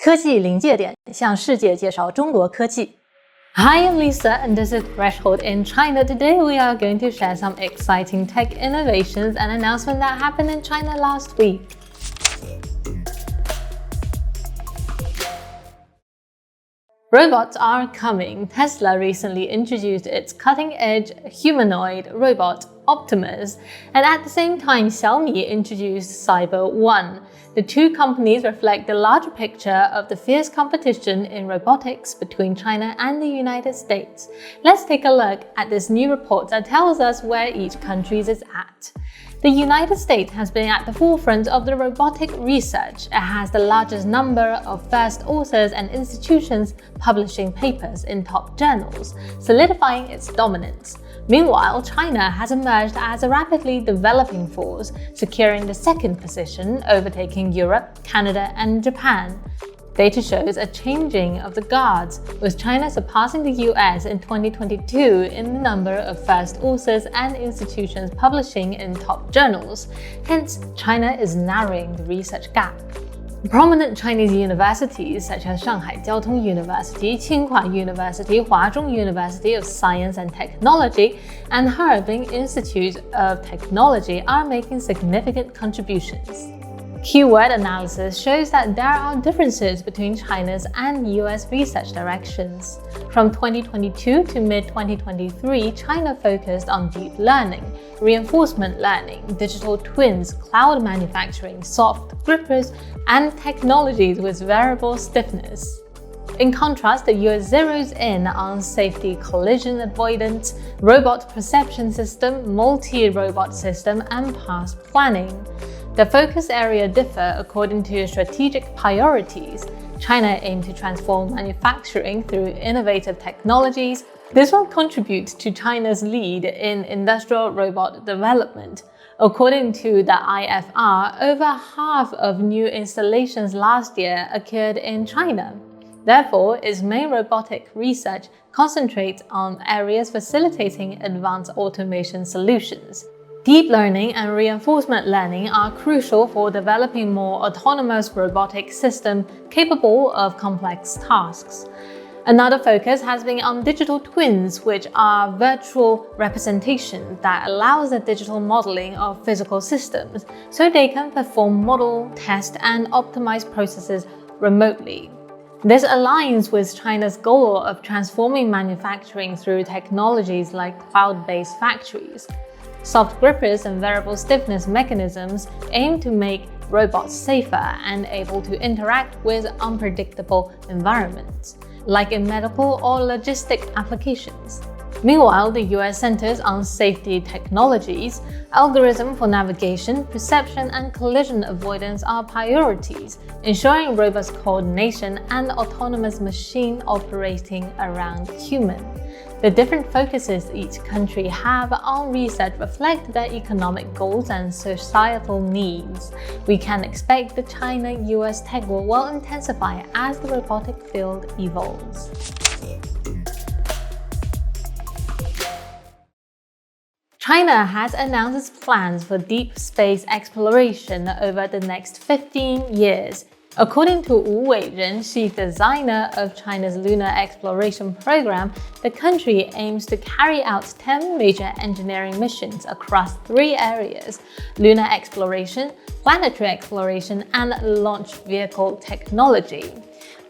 科技临界点向世界介绍中国科技。Hi, I'm Lisa, and this is Threshold in China. Today we are going to share some exciting tech innovations and announcements that happened in China last week. Robots are coming. Tesla recently introduced its cutting-edge humanoid robot, Optimus, and at the same time, Xiaomi introduced Cyber One. The two companies reflect the larger picture of the fierce competition in robotics between China and the United States. Let's take a look at this new report that tells us where each country is at. The United States has been at the forefront of the robotic research. It has the largest number of first authors and institutions publishing papers in top journals, solidifying its dominance. Meanwhile, China has emerged as a rapidly developing force, securing the second position, overtaking Europe, Canada, and Japan. Data shows a changing of the guards, with China surpassing the US in 2022 in the number of first authors and institutions publishing in top journals. Hence, China is narrowing the research gap. Prominent Chinese universities such as Shanghai Jiao Tong University, Tsinghua University, Huazhong University of Science and Technology, and Harbin Institute of Technology are making significant contributions. Keyword analysis shows that there are differences between China's and US research directions. From 2022 to mid-2023, China focused on deep learning, reinforcement learning, digital twins, cloud manufacturing, soft grippers, and technologies with variable stiffness. In contrast, the US zeroes in on safety collision avoidance, robot perception system, multi-robot system, and path planning. The focus area differ according to strategic priorities. China aims to transform manufacturing through innovative technologies. This will contribute to China's lead in industrial robot development. According to the IFR, over half of new installations last year occurred in China. Therefore, its main robotic research concentrates on areas facilitating advanced automation solutions. Deep learning and reinforcement learning are crucial for developing more autonomous robotic systems capable of complex tasks. Another focus has been on digital twins, which are virtual representations that allows the digital modeling of physical systems so they can perform model, test, and optimize processes remotely. This aligns with China's goal of transforming manufacturing through technologies like cloud-based factories. Soft grippers and variable stiffness mechanisms aim to make robots safer and able to interact with unpredictable environments, like in medical or logistic applications. Meanwhile, the US centers on safety technologies. Algorithm for navigation, perception, and collision avoidance are priorities, ensuring robust coordination and autonomous machine operating around human. The different focuses each country have on research reflect their economic goals and societal needs. We can expect the China-US tech war will intensify as the robotic field evolves. China has announced its plans for deep space exploration over the next 15 years. According to Wu Weizhen, chief designer of China's lunar exploration program, the country aims to carry out 10 major engineering missions across 3 areas: lunar exploration, planetary exploration, and launch vehicle technology.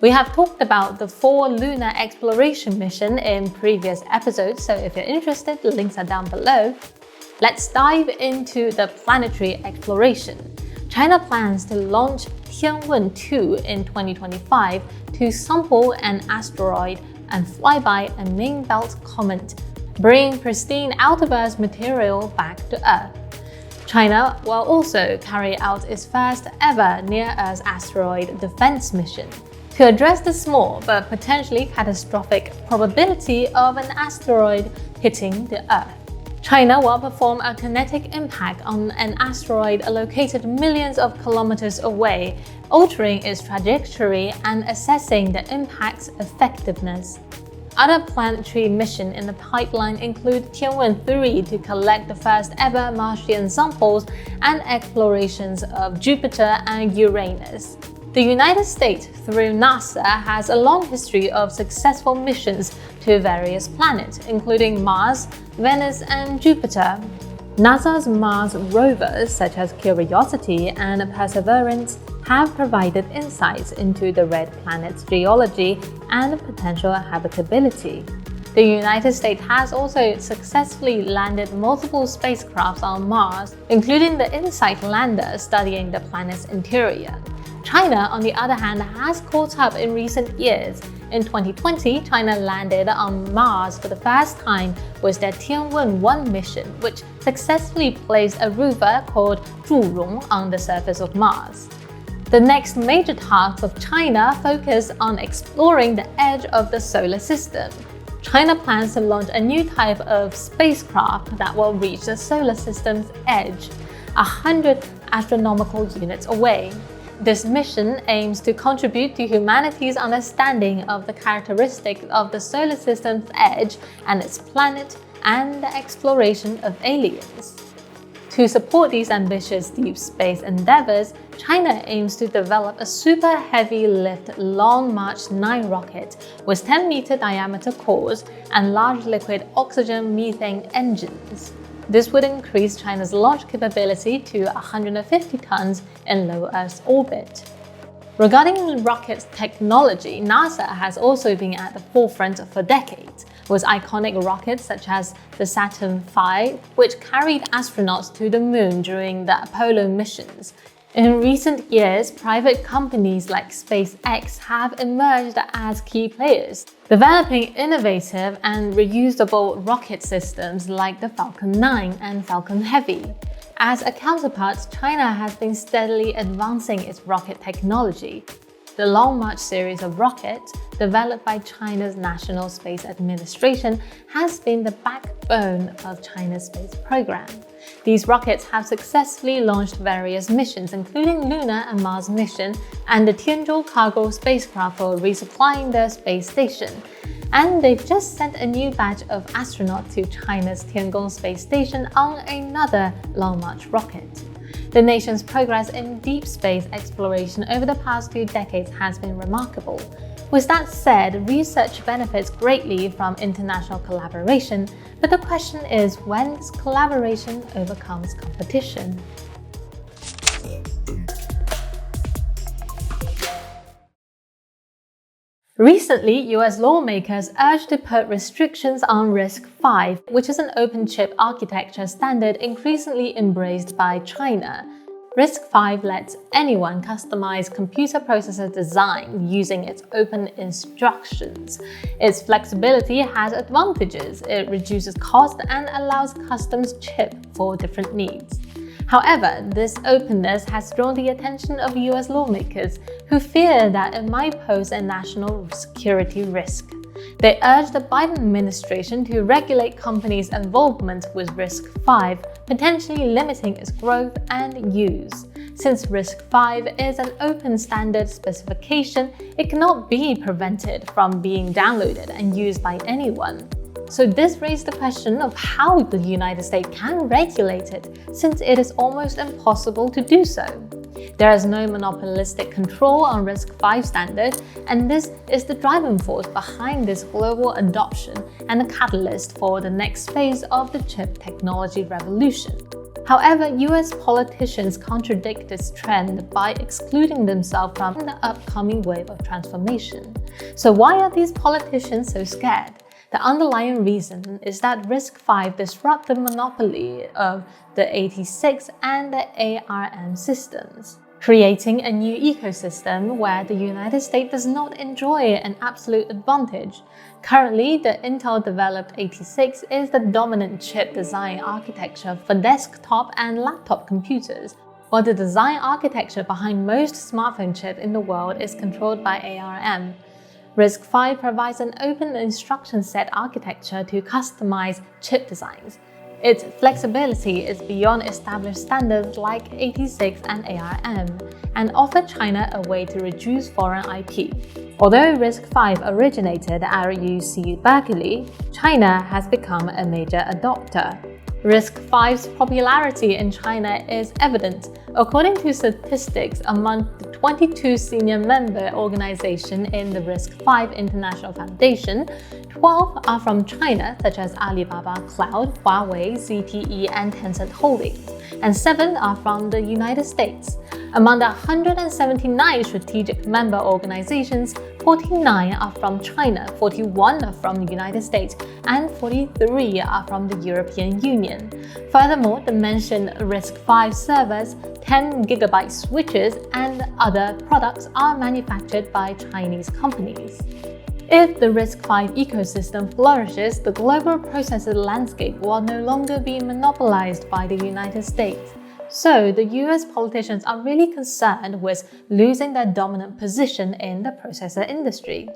We have talked about the 4 lunar exploration missions in previous episodes, so if you're interested, the links are down below. Let's dive into the planetary exploration. China plans to launch Tianwen-2 in 2025 to sample an asteroid and fly by a main belt comet, bringing pristine out-of-Earth material back to Earth. China will also carry out its first ever near-Earth asteroid defense mission to address the small but potentially catastrophic probability of an asteroid hitting the Earth. China will perform a kinetic impact on an asteroid located millions of kilometers away, altering its trajectory and assessing the impact's effectiveness. Other planetary missions in the pipeline include Tianwen-3 to collect the first ever Martian samples and explorations of Jupiter and Uranus. The United States, through NASA, has a long history of successful missions to various planets, including Mars, Venus, and Jupiter. NASA's Mars rovers, such as Curiosity and Perseverance, have provided insights into the red planet's geology and potential habitability. The United States has also successfully landed multiple spacecrafts on Mars, including the InSight lander studying the planet's interior. China, on the other hand, has caught up in recent years. In 2020, China landed on Mars for the first time with their Tianwen-1 mission, which successfully placed a rover called Zhurong on the surface of Mars. The next major tasks of China focus on exploring the edge of the solar system. China plans to launch a new type of spacecraft that will reach the solar system's edge, 100 astronomical units away. This mission aims to contribute to humanity's understanding of the characteristics of the solar system's edge and its planet, and the exploration of aliens. To support these ambitious deep space endeavors, China aims to develop a super heavy lift Long March 9 rocket with 10-meter diameter cores and large liquid oxygen methane engines. This would increase China's launch capability to 150 tons in low Earth orbit. Regarding rocket technology, NASA has also been at the forefront for decades, with iconic rockets such as the Saturn V, which carried astronauts to the moon during the Apollo missions. In recent years, private companies like SpaceX have emerged as key players, developing innovative and reusable rocket systems like the Falcon 9 and Falcon Heavy. As a counterpart, China has been steadily advancing its rocket technology. The Long March series of rockets, developed by China's National Space Administration, has been the backbone of China's space program. These rockets have successfully launched various missions, including Lunar and Mars mission, and the Tianzhou cargo spacecraft for resupplying their space station. And they've just sent a new batch of astronauts to China's Tiangong space station on another Long March rocket. The nation's progress in deep space exploration over the past 2 decades has been remarkable. With that said, research benefits greatly from international collaboration, but the question is when this collaboration overcomes competition. Recently, US lawmakers urged to put restrictions on RISC-V, which is an open chip architecture standard increasingly embraced by China. RISC-V lets anyone customize computer processor design using its open instructions. Its flexibility has advantages. It reduces cost and allows custom chip for different needs. However, this openness has drawn the attention of US lawmakers who fear that it might pose a national security risk. They urge the Biden administration to regulate companies' involvement with RISC-V, potentially limiting its growth and use. Since RISC-V is an open standard specification, it cannot be prevented from being downloaded and used by anyone. So this raised the question of how the United States can regulate it, since it is almost impossible to do so. There is no monopolistic control on RISC-V standard, and this is the driving force behind this global adoption and a catalyst for the next phase of the chip technology revolution. However, US politicians contradict this trend by excluding themselves from the upcoming wave of transformation. So why are these politicians so scared? The underlying reason is that RISC-V disrupts the monopoly of the 86 and the ARM systems, creating a new ecosystem where the United States does not enjoy an absolute advantage. Currently, the Intel-developed 86 is the dominant chip design architecture for desktop and laptop computers, while the design architecture behind most smartphone chips in the world is controlled by ARM. RISC-V provides an open instruction set architecture to customize chip designs. Its flexibility is beyond established standards like 86 and ARM, and offers China a way to reduce foreign IP. Although RISC-V originated at UC Berkeley, China has become a major adopter. RISC-V's popularity in China is evident. According to statistics among the 22 senior member organizations in the RISC-V International Foundation, 12 are from China, such as Alibaba Cloud, Huawei, ZTE, and Tencent Holdings, and 7 are from the United States. Among the 179 strategic member organizations, 49 are from China, 41 are from the United States, and 43 are from the European Union. Furthermore, the mentioned RISC-V servers, 10GB switches, and other products are manufactured by Chinese companies. If the RISC-V ecosystem flourishes, the global processor landscape will no longer be monopolized by the United States. So, the US politicians are really concerned with losing their dominant position in the processor industry.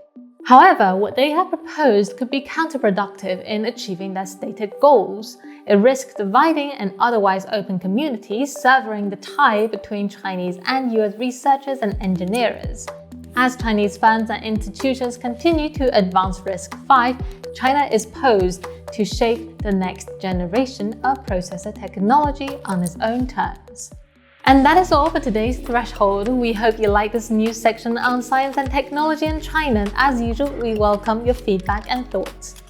However, what they have proposed could be counterproductive in achieving their stated goals. It risks dividing an otherwise open community, severing the tie between Chinese and US researchers and engineers. As Chinese firms and institutions continue to advance RISC-V, China is posed to shape the next generation of processor technology on its own terms. And that is all for today's Threshold. We hope you like this news section on science and technology in China. And as usual, we welcome your feedback and thoughts.